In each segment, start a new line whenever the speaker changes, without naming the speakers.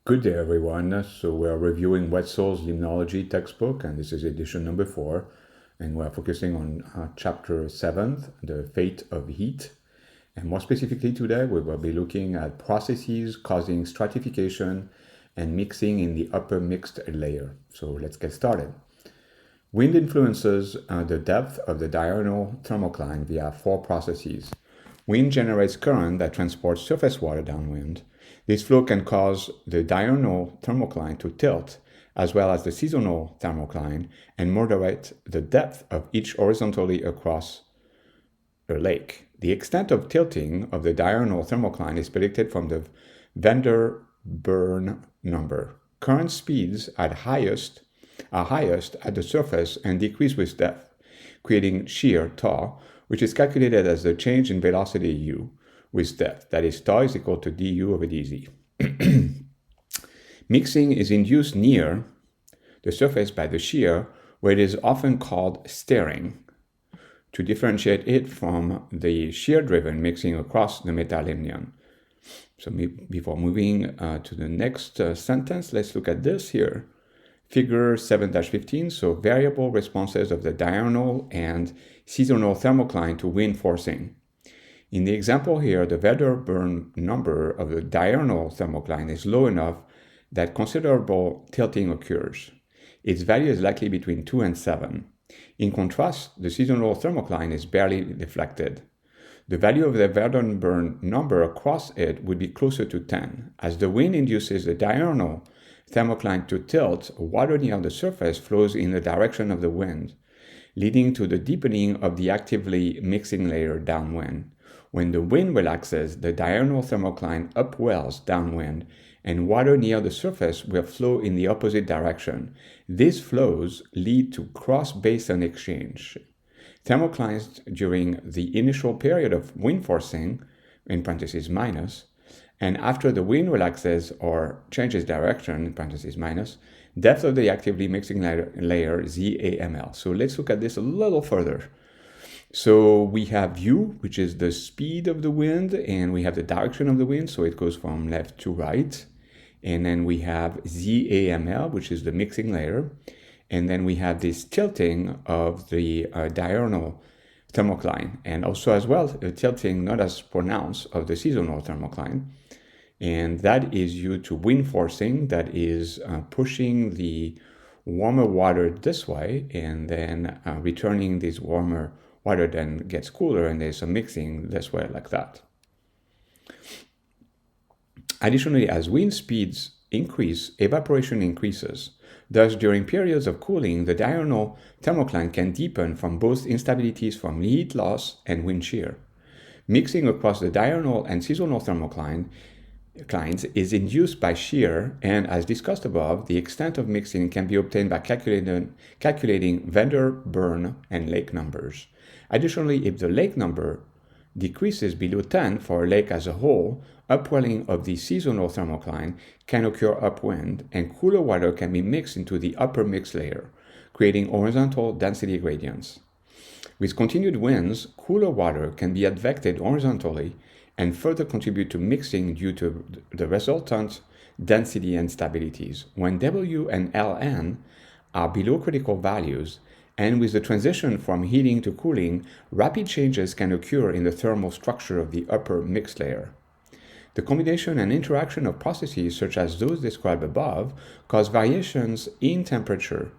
Good day, everyone. So we're reviewing Wetzel's Limnology textbook, and this is edition number 4. And we're focusing on chapter 7, the fate of heat. And more specifically today, we will be looking at processes causing stratification and mixing in the upper mixed layer. So let's get started. Wind influences the depth of the diurnal thermocline via 4 processes. Wind generates current that transports surface water downwind. This flow can cause the diurnal thermocline to tilt, as well as the seasonal thermocline, and moderate the depth of each horizontally across a lake. The extent of tilting of the diurnal thermocline is predicted from the van Burn number. Current speeds are highest at the surface and decrease with depth, creating shear tau, which is calculated as the change in velocity u with depth. That is, tau is equal to du over dz. Mixing is induced near the surface by the shear, where it is often called stirring, to differentiate it from the shear-driven mixing across the metalimnion. So before moving to the next sentence, let's look at this here. Figure 7-15, so variable responses of the diurnal and seasonal thermocline to wind forcing. In the example here, the Burn number of the diurnal thermocline is low enough that considerable tilting occurs. Its value is likely between 2 and 7. In contrast, the seasonal thermocline is barely deflected. The value of the Burn number across it would be closer to 10. As the wind induces the diurnal thermocline to tilt, water near the surface flows in the direction of the wind, leading to the deepening of the actively mixing layer downwind. When the wind relaxes, the diurnal thermocline upwells downwind, and water near the surface will flow in the opposite direction. These flows lead to cross-basin exchange. Thermoclines during the initial period of wind forcing, in parentheses minus, and after the wind relaxes or changes direction, in parentheses minus, depth of the actively mixing layer ZAML. So let's look at this a little further. So we have u, which is the speed of the wind, and we have the direction of the wind, so it goes from left to right. And then we have ZAML, which is the mixing layer. And then we have this tilting of the diurnal thermocline, and also as well, the tilting not as pronounced of the seasonal thermocline. And that is due to wind forcing that is pushing the warmer water this way, and then returning this warmer water then gets cooler, and there's a mixing this way like that. Additionally, as wind speeds increase, evaporation increases. Thus, during periods of cooling, the diurnal thermocline can deepen from both instabilities from heat loss and wind shear. Mixing across the diurnal and seasonal thermoclines is induced by shear, and as discussed above, the extent of mixing can be obtained by calculating van Burn and lake numbers. Additionally, if the lake number decreases below 10 for a lake as a whole, upwelling of the seasonal thermocline can occur upwind, and cooler water can be mixed into the upper mixed layer, creating horizontal density gradients. With continued winds, cooler water can be advected horizontally and further contribute to mixing due to the resultant density instabilities. When W and Ln are below critical values, and with the transition from heating to cooling, rapid changes can occur in the thermal structure of the upper mixed layer. The combination and interaction of processes such as those described above cause variations in temperature,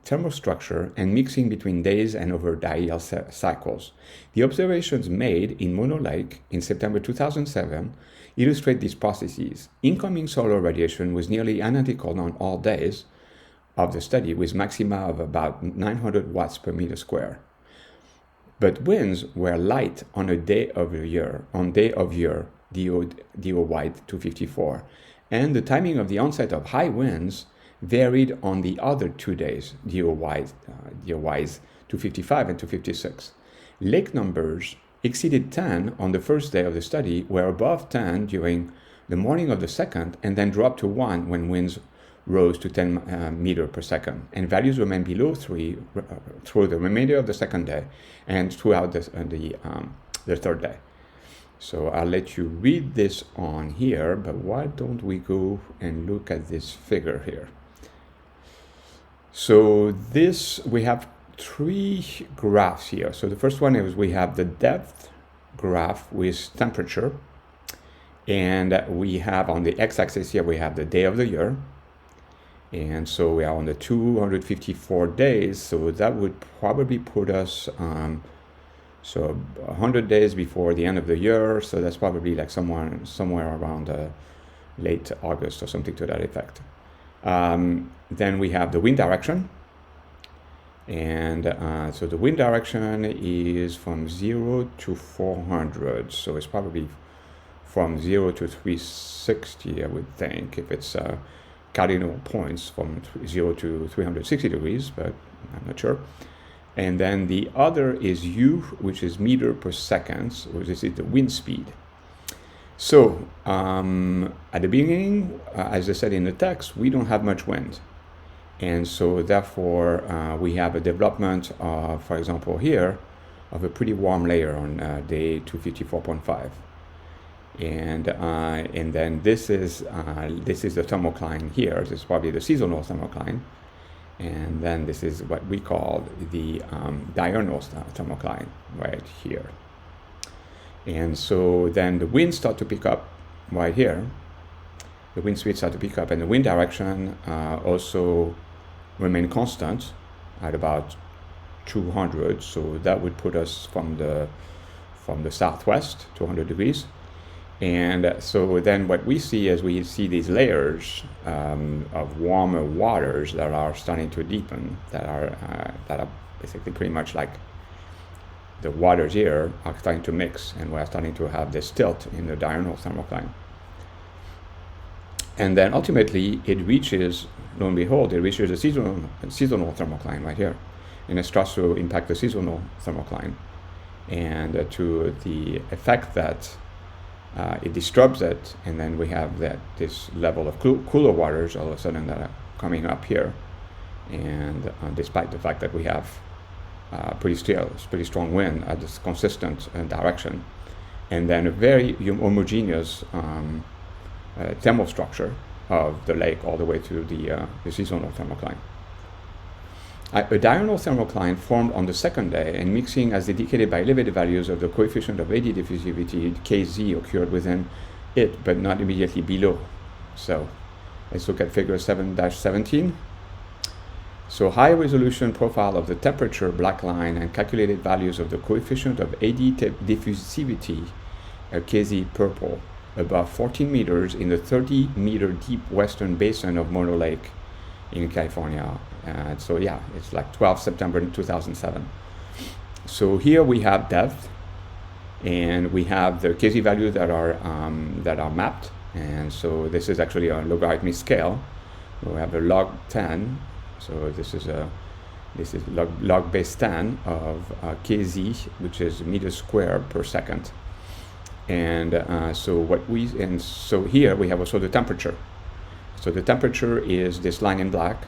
thermostructure, and mixing between days and over diel cycles. The observations made in Mono Lake in September 2007 illustrate these processes. Incoming solar radiation was nearly identical on all days of the study, with maxima of about 900 watts per meter square. But winds were light on a day of year, DOY 254, and the timing of the onset of high winds varied on the other 2 days, DOYs 255 and 256. Lake numbers exceeded 10 on the first day of the study, were above 10 during the morning of the second, and then dropped to 1 when winds rose to 10 meter per second, and values remained below 3 through the remainder of the second day and throughout the third day. So I'll let you read this on here, but why don't we go and look at this figure here? So we have three graphs here. So the first one is we have the depth graph with temperature, and we have on the x-axis here we have the day of the year, and so we are on the 254 days. So that would probably put us so 100 days before the end of the year. So that's probably like somewhere around late August or something to that effect. Then we have the wind direction, and so the wind direction is from 0 to 400, so it's probably from 0 to 360, I would think, if it's cardinal points from 0 to 360 degrees, but I'm not sure. And then the other is U, which is meter per second, so this is the wind speed. So at the beginning, as I said in the text, we don't have much wind. And so therefore, we have a development of, for example, here, of a pretty warm layer on day 254.5. And then this is the thermocline here. This is probably the seasonal thermocline. And then this is what we call the diurnal thermocline right here. And so then the winds start to pick up right here. The wind speed start to pick up, and the wind direction also remain constant at about 200. So that would put us from the southwest, 200 degrees. And so then what we see is we see these layers of warmer waters that are starting to deepen, that are basically pretty much like the waters here are starting to mix, and we're starting to have this tilt in the diurnal thermocline. And then ultimately it reaches, lo and behold, it reaches the seasonal thermocline right here, and it starts to impact the seasonal thermocline, and to the effect that it disturbs it, and then we have this level of cooler waters all of a sudden that are coming up here, and despite the fact that we have pretty strong wind at this consistent direction, and then a very homogeneous thermal structure of the lake all the way to the seasonal thermocline. A diurnal thermocline formed on the second day, and mixing as indicated by elevated values of the coefficient of AD diffusivity Kz occurred within it, but not immediately below. So let's look at figure 7-17. So high resolution profile of the temperature black line and calculated values of the coefficient of AD diffusivity Kz purple above 14 meters in the 30-meter deep western basin of Mono Lake in California. So yeah, it's like 12 September 2007. So here we have depth, and we have the Kz values that are mapped, and so this is actually a logarithmic scale. We have a log 10, so this is log base 10 of Kz, which is meters squared per second. And so here we have also the temperature. So the temperature is this line in black,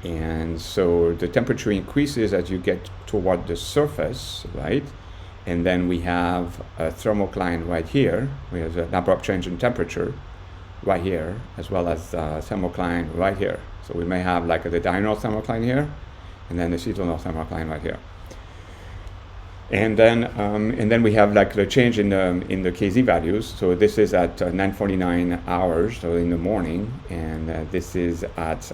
and so the temperature increases as you get toward the surface, right? And then we have a thermocline right here. We have an abrupt change in temperature right here, as well as thermocline right here. So we may have like the diurnal thermocline here, and then the seasonal thermocline right here. And then we have like the change in the Kz values. So this is at 9:49 hours, so in the morning, and this is at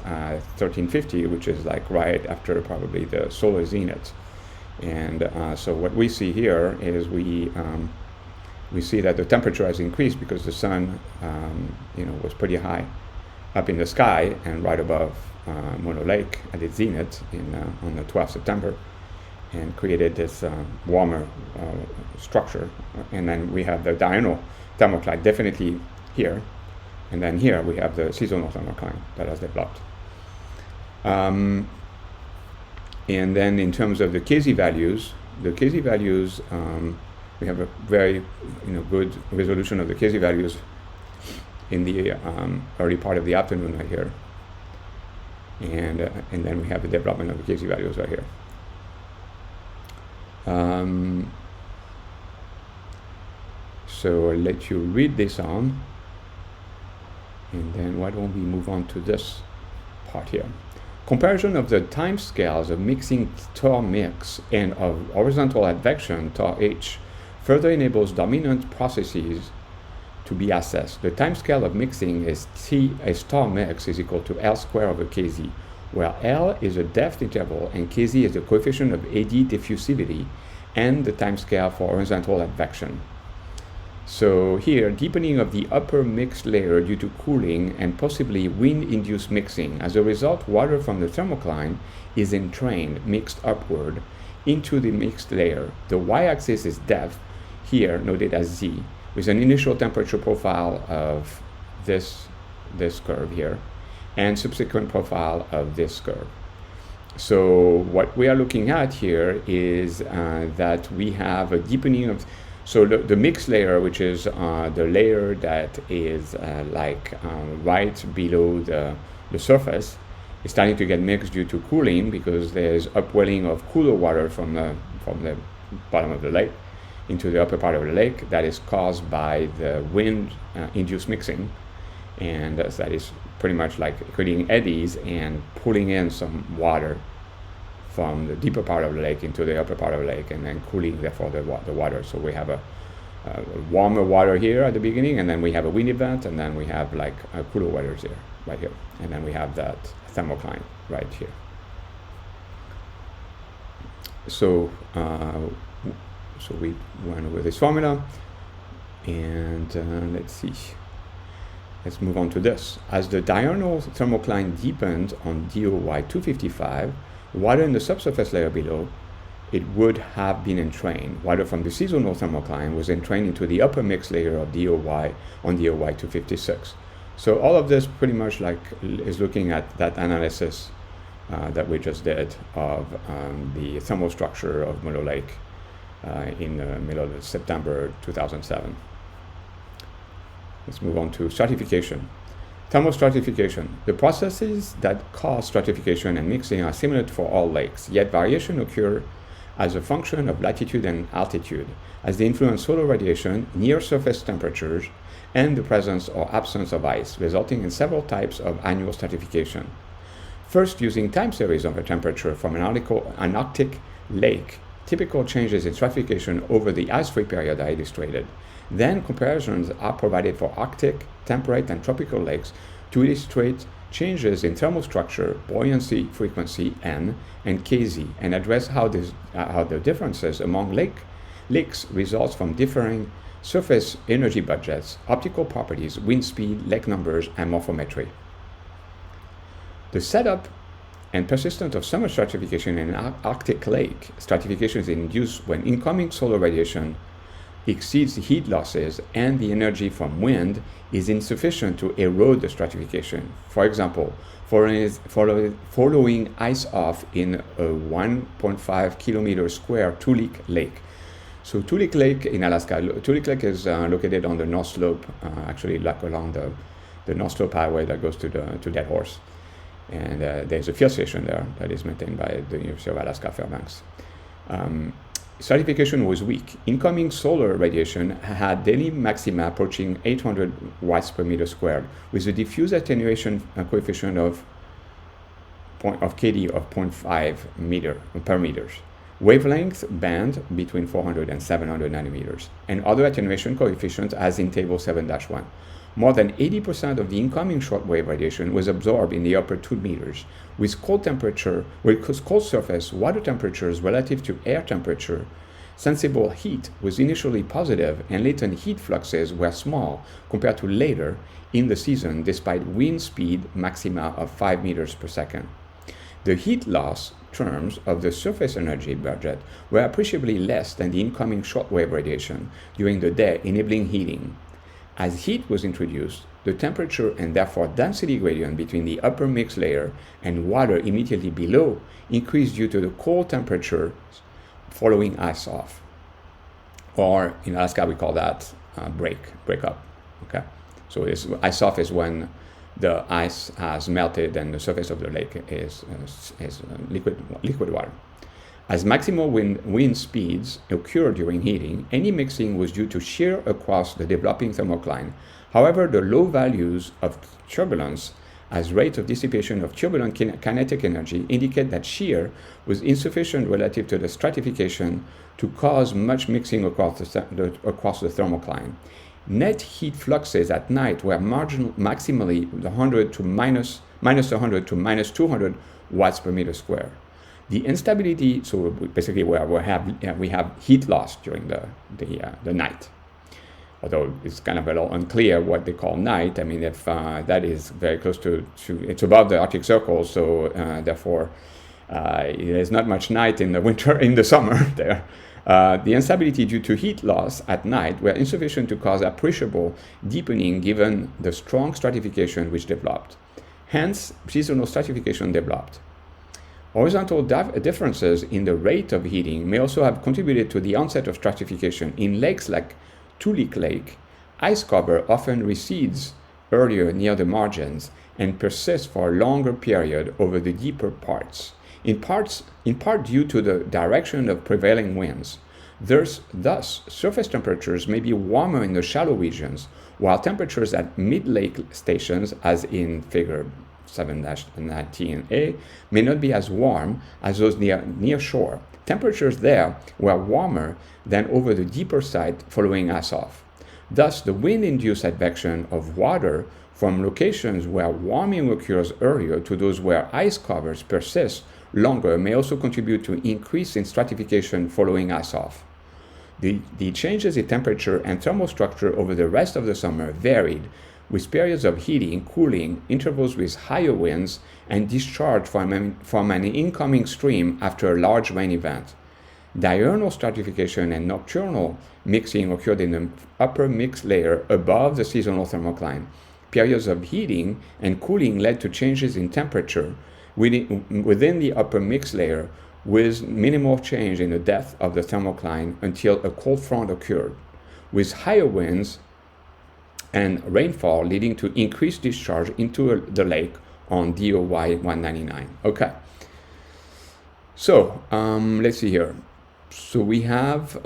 1350, which is like right after probably the solar zenith. And so what we see here is we see that the temperature has increased because the sun, was pretty high up in the sky and right above Mono Lake at its zenith on the 12th September. And created this warmer structure. And then we have the diurnal thermocline definitely here, and then here we have the seasonal thermocline that has developed. And then in terms of the Kz values, we have a very good resolution of the Kz values in the early part of the afternoon right here, and then we have the development of the Kz values right here. So I'll let you read this on. And then why don't we move on to this part here. Comparison of the time scales of mixing tar mix and of horizontal advection tar H further enables dominant processes to be assessed. The time scale of mixing is T as tar mix is equal to L squared over Kz, where L is a depth interval and Kz is the coefficient of AD diffusivity and the time scale for horizontal advection. So here, deepening of the upper mixed layer due to cooling and possibly wind-induced mixing. As a result, water from the thermocline is entrained, mixed upward into the mixed layer. The y-axis is depth, here noted as Z, with an initial temperature profile of this curve here, and subsequent profile of this curve. So what we are looking at here is that we have a deepening of, so the mixed layer, which is the layer that is right below the surface, is starting to get mixed due to cooling because there's upwelling of cooler water from the bottom of the lake into the upper part of the lake that is caused by the wind-induced mixing, and that is pretty much like creating eddies and pulling in some water from the deeper part of the lake into the upper part of the lake, and then cooling therefore the water. So we have a warmer water here at the beginning, and then we have a wind event, and then we have like cooler waters here, right here, and then we have that thermocline right here. So we went over this formula, and let's see. Let's move on to this. As the diurnal thermocline deepened on DOY 255, water in the subsurface layer below, it would have been entrained. Water from the seasonal thermocline was entrained into the upper mixed layer of DOY on DOY 256. So all of this pretty much is looking at that analysis that we just did of the thermal structure of Milo Lake in the middle of September 2007. Let's move on to stratification. Thermostratification. The processes that cause stratification and mixing are similar for all lakes, yet variation occur as a function of latitude and altitude, as they influence solar radiation, near surface temperatures, and the presence or absence of ice, resulting in several types of annual stratification. First, using time series of a temperature from an Arctic lake, typical changes in stratification over the ice-free period are illustrated. Then comparisons are provided for Arctic, temperate, and tropical lakes to illustrate changes in thermal structure, buoyancy, frequency, N, and Kz, and address how the differences among lakes results from differing surface energy budgets, optical properties, wind speed, lake numbers, and morphometry. The setup and persistence of summer stratification in an Arctic lake. Stratification is induced when incoming solar radiation exceeds the heat losses and the energy from wind is insufficient to erode the stratification. For example, following ice off in a 1.5 kilometer square Toolik Lake. So Toolik Lake in Alaska, Toolik Lake is located on the North Slope, actually like along the North Slope highway that goes to Dead Horse. And there's a field station there that is maintained by the University of Alaska Fairbanks. Stratification was weak. Incoming solar radiation had daily maxima approaching 800 watts per meter squared, with a diffuse attenuation coefficient of KD of 0.5 per meters. Wavelength band between 400 and 700 nanometers, and other attenuation coefficients as in table 7-1. More than 80% of the incoming shortwave radiation was absorbed in the upper 2 meters, with cold surface water temperatures relative to air temperature. Sensible heat was initially positive, and latent heat fluxes were small compared to later in the season, despite wind speed maxima of 5 meters per second. The heat loss terms of the surface energy budget were appreciably less than the incoming shortwave radiation during the day, enabling heating. As heat was introduced, the temperature and therefore density gradient between the upper mixed layer and water immediately below increased due to the cold temperature following ice off. Or in Alaska, we call that breakup. Okay, so ice off is when the ice has melted and the surface of the lake is liquid water. As maximal wind speeds occur during heating, any mixing was due to shear across the developing thermocline. However, the low values of turbulence as rate of dissipation of turbulent kinetic energy indicate that shear was insufficient relative to the stratification to cause much mixing across the thermocline. Net heat fluxes at night were maximally 100 to minus 100 to minus 200 watts per meter square. The instability, so basically we have heat loss during the night. Although it's kind of a little unclear what they call night. I mean, if that is very close to it's above the Arctic Circle, so therefore there's not much night in the winter, in the summer there. The instability due to heat loss at night were insufficient to cause appreciable deepening given the strong stratification which developed. Hence, seasonal stratification developed. Horizontal differences in the rate of heating may also have contributed to the onset of stratification. In lakes like Toolik Lake, ice cover often recedes earlier near the margins and persists for a longer period over the deeper parts, in part due to the direction of prevailing winds. Thus, surface temperatures may be warmer in the shallow regions, while temperatures at mid-lake stations, as in figure 7-19A, may not be as warm as those near shore. Temperatures there were warmer than over the deeper side following ice-off. Thus, the wind-induced advection of water from locations where warming occurs earlier to those where ice covers persist longer may also contribute to increase in stratification following ice-off. The changes in temperature and thermal structure over the rest of the summer varied, with periods of heating, cooling, intervals with higher winds, and discharge from an incoming stream after a large rain event. Diurnal stratification and nocturnal mixing occurred in the upper mix layer above the seasonal thermocline. Periods of heating and cooling led to changes in temperature within the upper mix layer, with minimal change in the depth of the thermocline until a cold front occurred, with higher winds and rainfall leading to increased discharge into the lake on DOY 199. Okay. So let's see here. So we have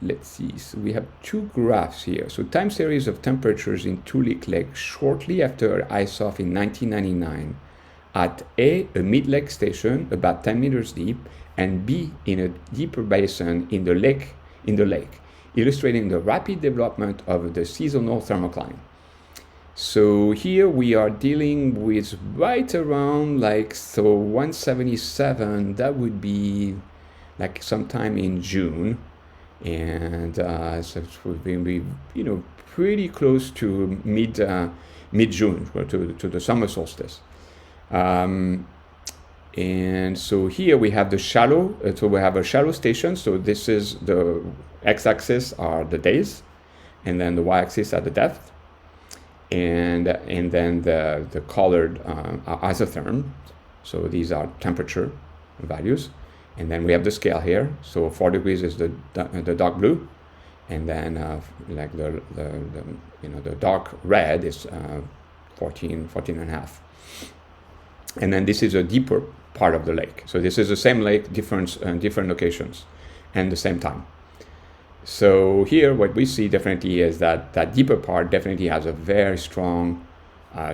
let's see. So we have two graphs here. So time series of temperatures in Toolik Lake shortly after ice-off in 1999 at A mid-lake station about 10 meters deep, and B in a deeper basin in the lake, illustrating the rapid development of the seasonal thermocline. So here we are dealing with right around 177. That would be like sometime in June, and so it would be pretty close to mid June, to the summer solstice. And so here we have the shallow, so we have a shallow station. So this is the x-axis are the days, and then the y-axis are the depth, and then the colored are isotherm. So these are temperature values, and then we have the scale here. So 4 degrees is the dark blue, and then like the dark red is 14 and a half. And then this is a deeper part of the lake. So this is the same lake, different locations, and the same time. So here what we see definitely is that deeper part definitely has a very strong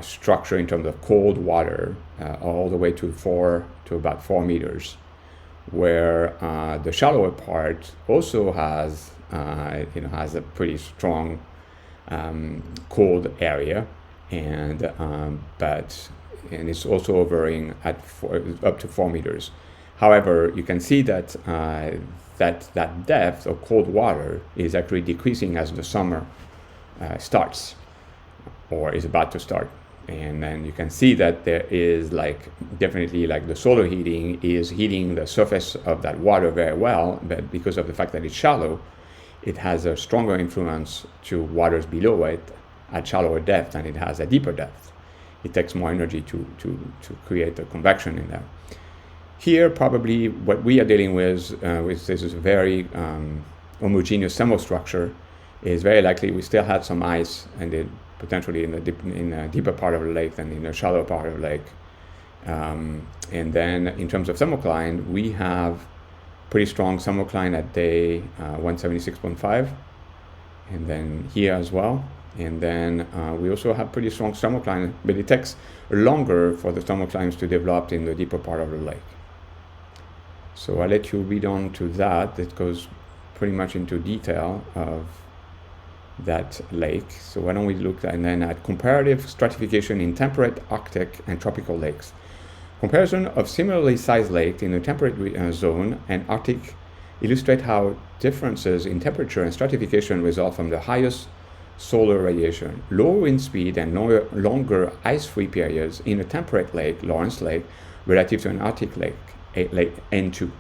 structure in terms of cold water, all the way to about 4 meters, where the shallower part also has a pretty strong cold area, and it's also varying at up to 4 meters. However, you can see that that depth of cold water is actually decreasing as the summer starts, or is about to start. And then you can see that there is definitely the solar heating is heating the surface of that water very well, but because of the fact that it's shallow, it has a stronger influence to waters below it at shallower depth than it has at deeper depth. It takes more energy to create a convection in there. Here, probably what we are dealing with this is a very homogeneous thermal structure, is very likely we still have some ice, and potentially in the deeper part of the lake than in the shallow part of the lake. And then in terms of thermocline, we have pretty strong thermocline at day 176.5, and then here as well. And then we also have pretty strong thermocline, but it takes longer for the thermoclines to develop in the deeper part of the lake. So I'll let you read on to that. It goes pretty much into detail of that lake. So why don't we look and then at comparative stratification in temperate, Arctic, and tropical lakes. Comparison of similarly sized lakes in the temperate zone and Arctic illustrate how differences in temperature and stratification result from the highest solar radiation, lower wind speed, and longer ice-free periods in a temperate lake, Lawrence Lake, relative to an Arctic lake, Lake N2.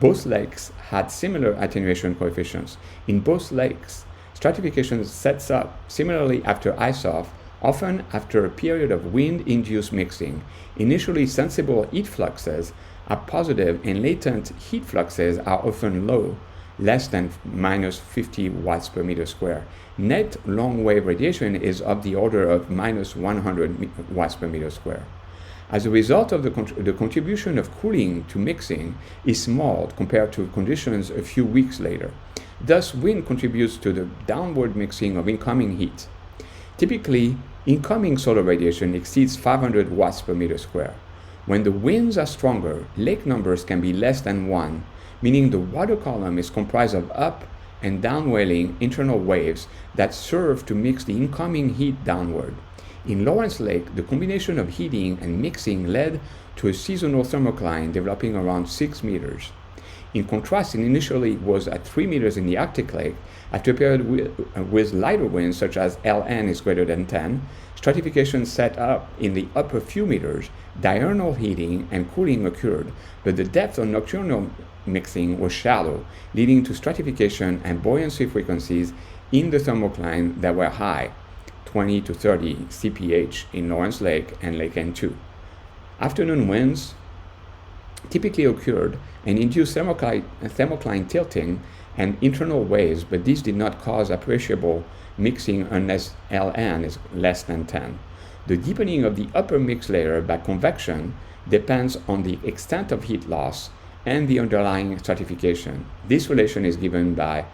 Both lakes had similar attenuation coefficients. In both lakes, stratification sets up similarly after ice-off, often after a period of wind-induced mixing. Initially sensible heat fluxes are positive and latent heat fluxes are often low, less than minus 50 watts per meter square. Net long-wave radiation is of the order of minus 100 watts per meter square. As a result of the contribution of cooling to mixing is small compared to conditions a few weeks later. Thus, wind contributes to the downward mixing of incoming heat. Typically, incoming solar radiation exceeds 500 watts per meter square. When the winds are stronger, lake numbers can be less than 1, meaning the water column is comprised of up and downwelling internal waves that serve to mix the incoming heat downward. In Lawrence Lake, the combination of heating and mixing led to a seasonal thermocline developing around 6 meters. In contrast, it initially was at 3 meters in the Arctic Lake. After a period with lighter winds, such as Ln is greater than 10, stratification set up in the upper few meters, diurnal heating and cooling occurred, but the depth of nocturnal mixing was shallow, leading to stratification and buoyancy frequencies in the thermocline that were high, 20 to 30 CPH in Lawrence Lake and Lake N2. Afternoon winds typically occurred and induced thermocline tilting and internal waves, but these did not cause appreciable mixing unless Ln is less than 10. The deepening of the upper mix layer by convection depends on the extent of heat loss and the underlying stratification. This relation is given by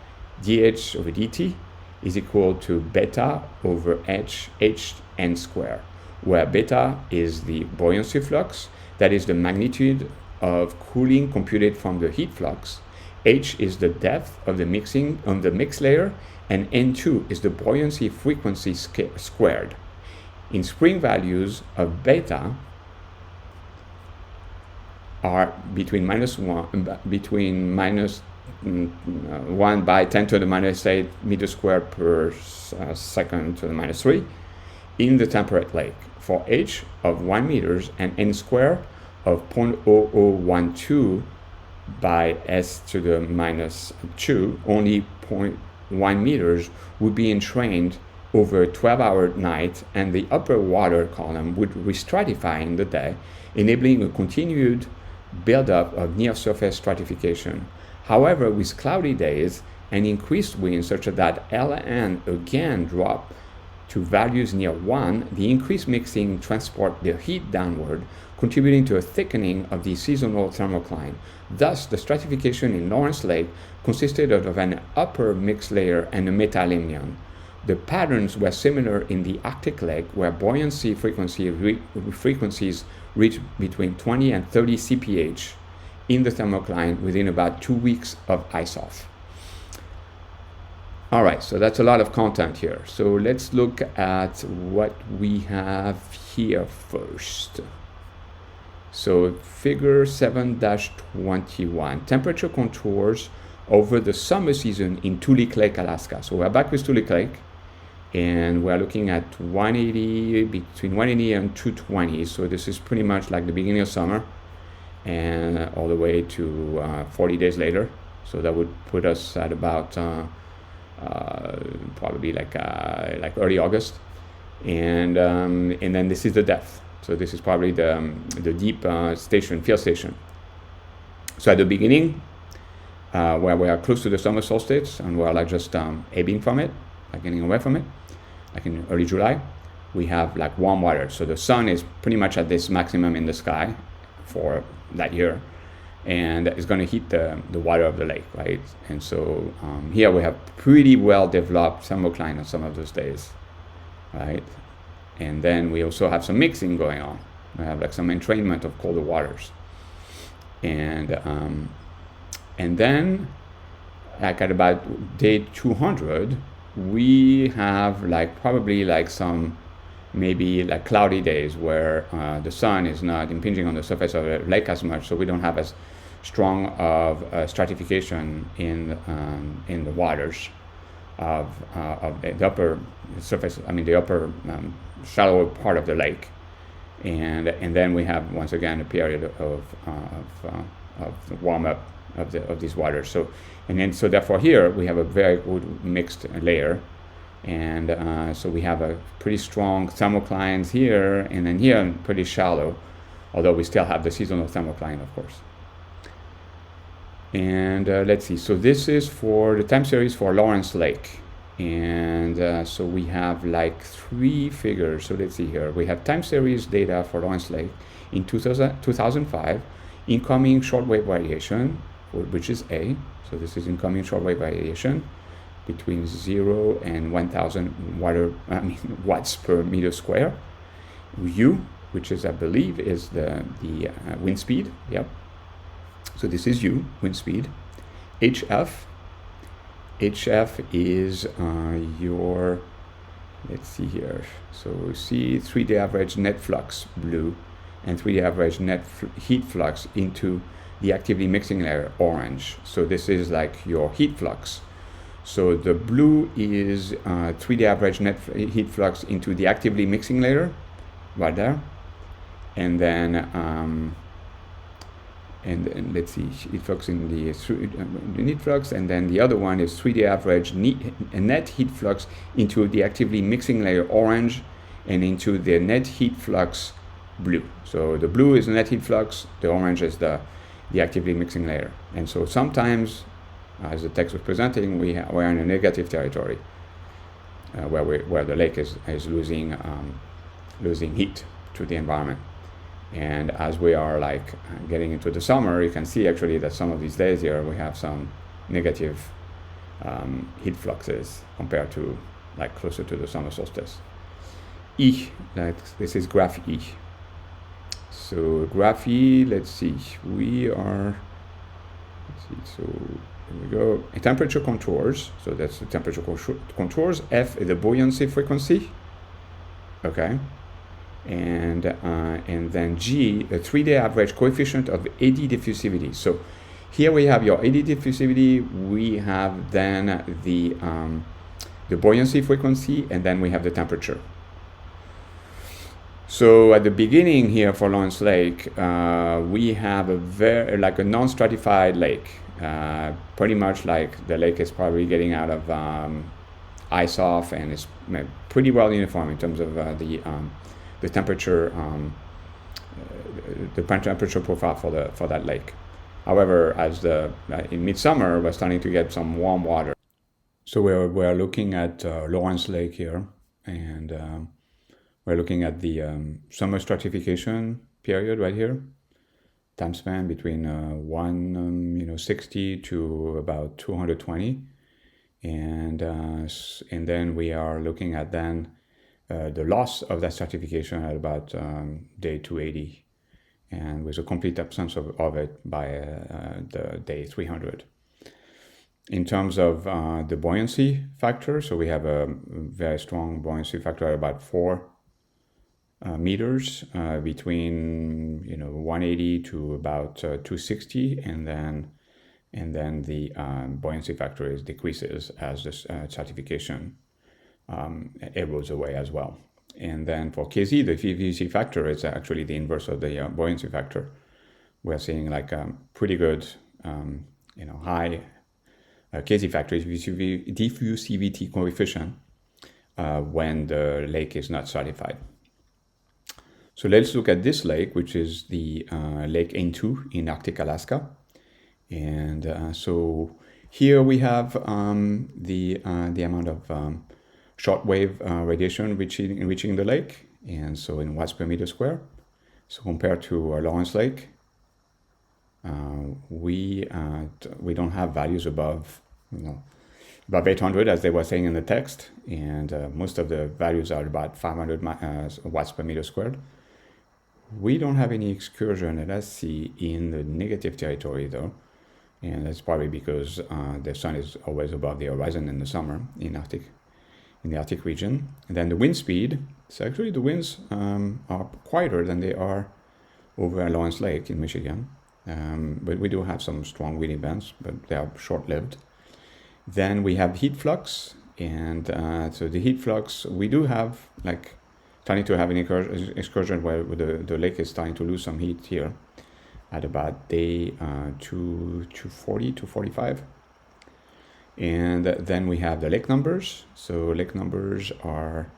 dH over dt is equal to beta over hn square, where beta is the buoyancy flux, that is the magnitude of cooling computed from the heat flux, h is the depth of the mixing on the mix layer, and n2 is the buoyancy frequency squared. In spring values of beta are between minus 1 by 10 to the minus 8 meters squared per second to the minus 3 in the temperate lake, for h of 1 meters and n square of 0.0012 by s to the minus 2, only 0.1 meters would be entrained over a 12-hour night, and the upper water column would restratify in the day, enabling a continued buildup of near-surface stratification. However, with cloudy days and increased winds such that Ln again drop to values near 1, the increased mixing transport the heat downward, contributing to a thickening of the seasonal thermocline. Thus, the stratification in Lawrence Lake consisted of an upper mix layer and a metalimnion. The patterns were similar in the Arctic Lake, where buoyancy frequencies reached between 20 and 30 CPH in the thermocline within about 2 weeks of ice-off. All right, so that's a lot of content here. So let's look at what we have here first. So figure 7-21, temperature contours over the summer season in Toolik Lake, Alaska. So we're back with Toolik Lake, and we're looking at 180, between 180 and 220. So this is pretty much like the beginning of summer and all the way to 40 days later. So that would put us at about probably like early August, and then this is the depth. So this is probably the deep field station. So at the beginning, where we are close to the summer solstice and we're like just ebbing from it, like getting away from it, like in early July, we have like warm water. So the sun is pretty much at this maximum in the sky for that year, and it's going to heat the water of the lake, right? And so here we have pretty well developed thermocline on some of those days, right? And then we also have some mixing going on. We have like some entrainment of colder waters, and then like at about day 200, we have like probably like some maybe like cloudy days where the sun is not impinging on the surface of the lake as much, so we don't have as strong of stratification in the waters of the upper surface. I mean the upper shallower part of the lake, and then we have once again a period of warm up of these waters. So therefore here we have a very good mixed layer. And so we have a pretty strong thermoclines here, and then here pretty shallow, although we still have the seasonal thermocline, of course. And let's see, so this is for the time series for Lawrence Lake. And so we have like 3 figures. So let's see here, we have time series data for Lawrence Lake in 2005, incoming shortwave variation, which is A. So this is incoming shortwave variation between 0 and 1000 watts per meter square. U, which is, I believe, is the wind speed. Yep. So this is U, wind speed. HF is your, let's see here. So see 3-day average net flux, blue, and 3-day average net heat flux into the actively mixing layer, orange. So this is like your heat flux. So the blue is 3-day average net heat flux into the actively mixing layer, right there. And then and let's see, heat flux in the heat flux, and then the other one is 3-day average net heat flux into the actively mixing layer, orange, and into the net heat flux, blue. So the blue is the net heat flux, the orange is the actively mixing layer. And so sometimes, as the text was presenting, we're in a negative territory where the lake is losing heat to the environment. And as we are like getting into the summer, you can see actually that some of these days here we have some negative heat fluxes compared to like closer to the summer solstice. E, this is graph E. So graph E, let's see, so here we go. Temperature contours. So that's the temperature contours. F is the buoyancy frequency. Okay. And then G, the 3-day average coefficient of AD diffusivity. So here we have your AD diffusivity. We have then the buoyancy frequency, and then we have the temperature. So at the beginning here for Lawrence Lake, we have a non-stratified lake. Pretty much like the lake is probably getting out of ice off, and it's pretty well uniform in terms of the temperature, the temperature profile for that lake. However, as in midsummer, we're starting to get some warm water. So we're looking at Lawrence Lake here, and we're looking at the summer stratification period right here. Time span between 160 to about 220, and then we are looking at then the loss of that stratification at about day 280, and with a complete absence of it by the day 300. In terms of the buoyancy factor, so we have a very strong buoyancy factor at about 4 meters between 180 to about 260, and then the buoyancy factor decreases as the stratification erodes away as well. And then for KZ, the VVC factor is actually the inverse of the buoyancy factor. We're seeing like a pretty good, high KZ factor, diffusivity coefficient when the lake is not stratified. So let's look at this lake, which is the Lake N2 in Arctic Alaska. And so here we have the amount of shortwave radiation reaching the lake, and so in watts per meter square. So compared to Lawrence Lake, we don't have values above, above 800, as they were saying in the text, and most of the values are about 500 watts per meter squared. We don't have any excursion at SC in the negative territory though, and that's probably because the sun is always above the horizon in the summer in the Arctic region. And then the wind speed, so actually the winds are quieter than they are over Lawrence Lake in Michigan, but we do have some strong wind events, but they are short-lived. Then we have heat flux, and so the heat flux, we do have starting to have an excursion where the lake is starting to lose some heat here at about day 240 to 45. And then we have the lake numbers. So lake numbers are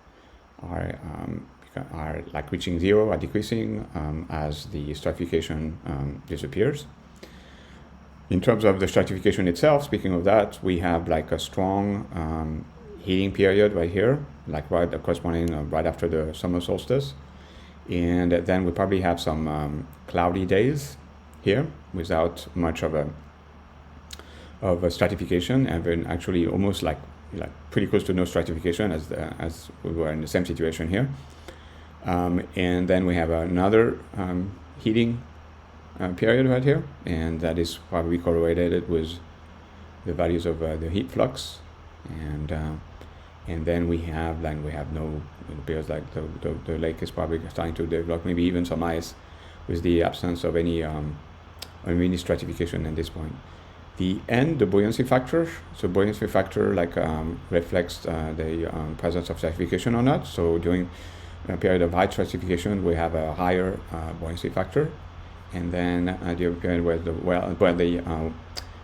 like reaching zero, are decreasing as the stratification disappears. In terms of the stratification itself, speaking of that, we have like a strong heating period right here, like corresponding right after the summer solstice. And then we probably have some cloudy days here without much of a stratification, and then actually almost like pretty close to no stratification as we were in the same situation here. And then we have another heating period right here, and that is probably correlated with the values of the heat flux, and then we have no, it appears like the lake is probably starting to develop maybe even some ice with the absence of any stratification at this point. The buoyancy factor. So buoyancy factor reflects the presence of stratification or not. So during a period of high stratification, we have a higher buoyancy factor, and then during a period where the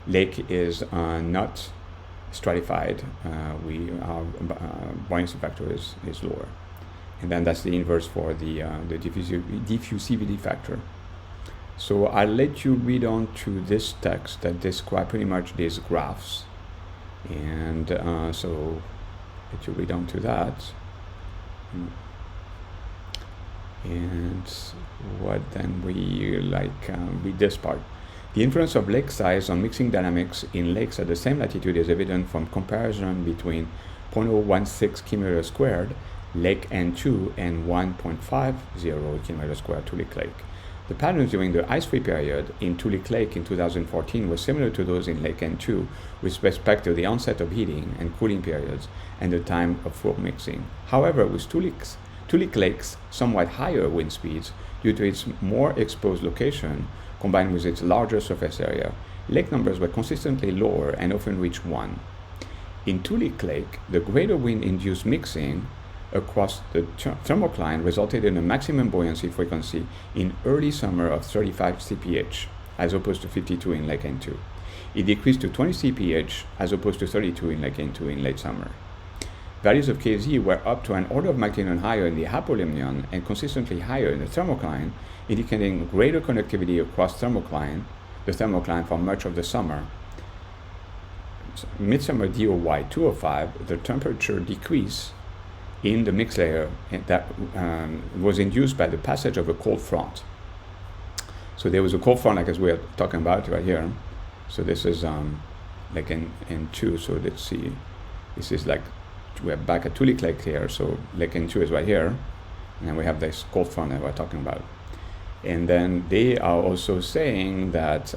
lake is not stratified, our buoyancy factor is lower, and then that's the inverse for the diffusivity factor. So I'll let you read on to this text that describe pretty much these graphs, and so let you read on to that. And what then we read this part. The influence of lake size on mixing dynamics in lakes at the same latitude is evident from comparison between 0.016 kilometers squared Lake N2 and 1.50 kilometers squared Toolik Lake. The patterns during the ice-free period in Toolik Lake in 2014 were similar to those in Lake N2 with respect to the onset of heating and cooling periods and the time of full mixing. However, with Toolik Lake's somewhat higher wind speeds due to its more exposed location combined with its larger surface area, lake numbers were consistently lower and often reached 1. In Toolik Lake, the greater wind-induced mixing across the thermocline resulted in a maximum buoyancy frequency in early summer of 35 cph, as opposed to 52 in Lake N2. It decreased to 20 cph, as opposed to 32 in Lake N2 in late summer. Values of KZ were up to an order of magnitude higher in the hypolimnion and consistently higher in the thermocline, indicating greater conductivity across the thermocline for much of the summer. Midsummer DOY 205, the temperature decrease in the mix layer that was induced by the passage of a cold front. So there was a cold front, like as we are talking about right here. So this is like N2. So let's see. This is like, we're back at Toolik Lake here. So Lake N2 is right here. And we have this cold front that we're talking about. And then they are also saying that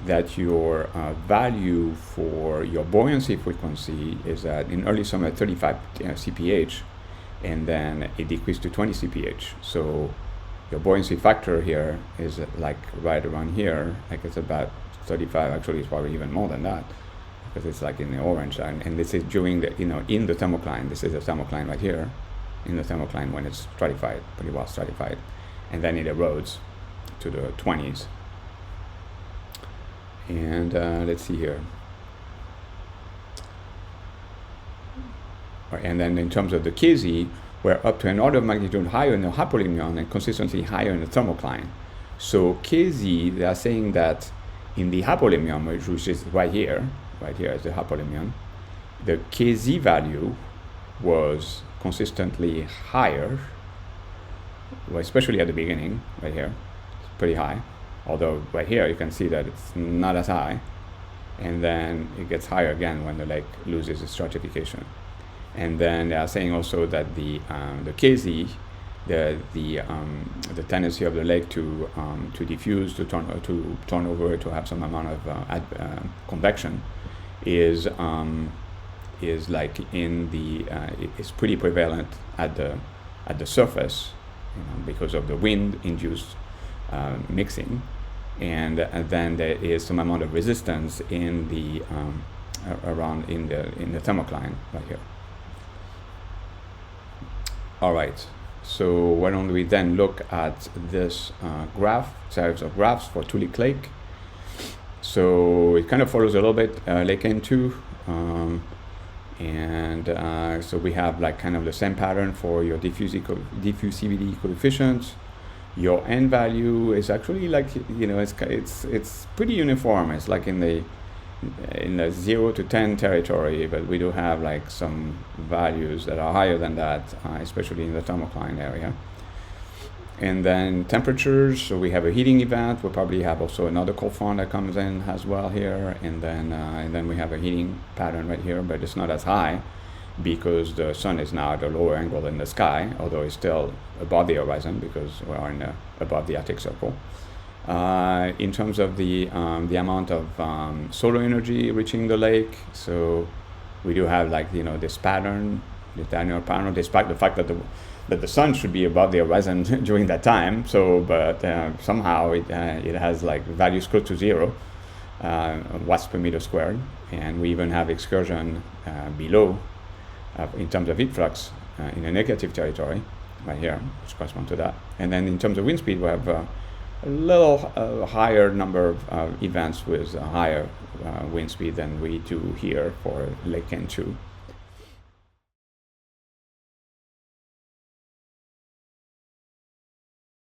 that your value for your buoyancy frequency is at in early summer 35 cph, and then it decreased to 20 cph. So your buoyancy factor here is like right around here, like it's about 35. Actually, it's probably even more than that because it's like in the orange. And this is during the in the thermocline. This is the thermocline right here, in the thermocline when it's stratified, pretty well stratified, and then it erodes to the 20s. And let's see here. And then in terms of the KZ, we're up to an order of magnitude higher in the hypolimnion and consistently higher in the thermocline. So KZ, they are saying that in the hypolimnion, which is right here is the hypolimnion, the KZ value was consistently higher, well, especially at the beginning, right here, it's pretty high. Although right here you can see that it's not as high, and then it gets higher again when the lake loses its stratification. And then they are saying also that the KZ, the tendency of the lake to diffuse, to turn over, to have some amount of convection, is like in the is pretty prevalent at the surface, because of the wind-induced mixing, and then there is some amount of resistance in the around in the thermocline right here. All right. So why don't we then look at this graph, series of graphs for Toolik Lake. So it kind of follows a little bit Lake N2, and so we have like kind of the same pattern for your diffusivity coefficient. Your N value is actually like, it's pretty uniform. It's like in the 0 to 10 territory, but we do have like some values that are higher than that, especially in the thermocline area. And then temperatures, so we have a heating event. We'll probably have also another cold front that comes in as well here, and then we have a heating pattern right here, but it's not as high because the sun is now at a lower angle in the sky, although it's still above the horizon because we are above the Arctic Circle. In terms of the amount of solar energy reaching the lake, so we do have like this pattern, the diurnal pattern, despite the fact that the sun should be above the horizon during that time. So, but somehow it has like values close to 0 watts per meter squared, and we even have excursion below in terms of heat flux in a negative territory right here, which corresponds to that. And then in terms of wind speed, we have a little higher number of events with a higher wind speed than we do here for Lake N2.